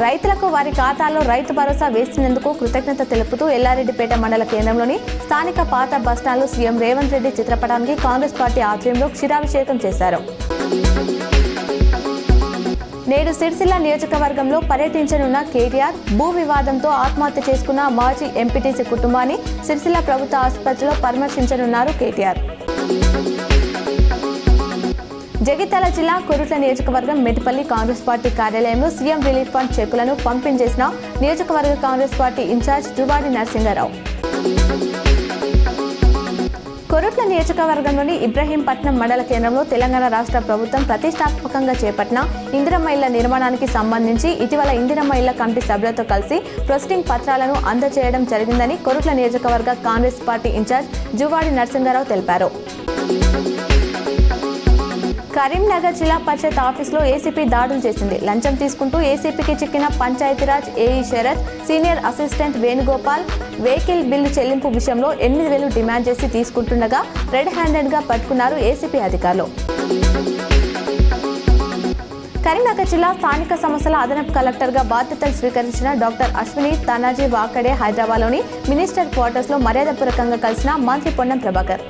రైతులకు వారి ఖాతాల్లో రైతు భరోసా వేసినందుకు కృతజ్ఞత తెలుపుతూ ఎల్లారెడ్డిపేట మండల కేంద్రంలోని స్థానిక పాత బస్టాండ్లో సీఎం రేవంత్ రెడ్డి చిత్రపటానికి కాంగ్రెస్ పార్టీ ఆధ్వర్యంలో క్షీరాభిషేకం చేశారు. నేడు సిరిసిల్ల నియోజకవర్గంలో పర్యటించనున్న కేటీఆర్ భూ వివాదంతో ఆత్మహత్య చేసుకున్న మాజీ ఎంపీటీసీ కుటుంబాన్ని సిరిసిల్ల ప్రభుత్వ ఆసుపత్రిలో పరామర్శించనున్నారు కేటీఆర్. జగిత్యాల జిల్లా కొరుట్ల నియోజకవర్గం మెట్టిపల్లి కాంగ్రెస్ పార్టీ కార్యాలయంలో సీఎం రిలీఫ్ ఫండ్ చెక్కులను పంపిణీ చేసిన నియోజకవర్గ కాంగ్రెస్ పార్టీ ఇన్ఛార్జ్ జువాడి నరసింగారావు. కొరుట్ల నియోజకవర్గంలోని ఇబ్రహీంపట్నం మండల కేంద్రంలో తెలంగాణ రాష్ట్ర ప్రభుత్వం ప్రతిష్టాత్మకంగా చేపట్టిన ఇందిరమ్మ ఇళ్ల నిర్మాణానికి సంబంధించి ఇటీవల ఇందిరమ్మ ఇళ్ల కమిటీ సభ్యులతో కలిసి ప్రొసీడింగ్ పత్రాలను అందజేయడం జరిగిందని కొరుట్ల నియోజకవర్గ కాంగ్రెస్ పార్టీ ఇన్ఛార్జ్ జువాడి నరసింగారావు తెలిపారు. కరీంనగర్ జిల్లా పరిషత్ ఆఫీసులో ఏసీపీ దాడులు చేసింది. లంచం తీసుకుంటూ ఏసీపీకి చిక్కిన Panchayati Raj AE Sharath, senior assistant Venugopal vehicle bill చెల్లింపు విషయంలో 8,000 డిమాండ్ చేసి తీసుకుంటుండగా రెడ్ హ్యాండెడ్గా పట్టుకున్నారు ఏసీపీ అధికారులు. కరీంనగర్ జిల్లా స్థానిక సమస్యల అదనపు కలెక్టర్గా బాధ్యతలు స్వీకరించిన డాక్టర్ అశ్విని తానాజీ వాకడే హైదరాబాద్లోని మినిస్టర్ క్వార్టర్స్లో మర్యాదపూర్వకంగా కలిసిన మంత్రి పొన్నం ప్రభాకర్.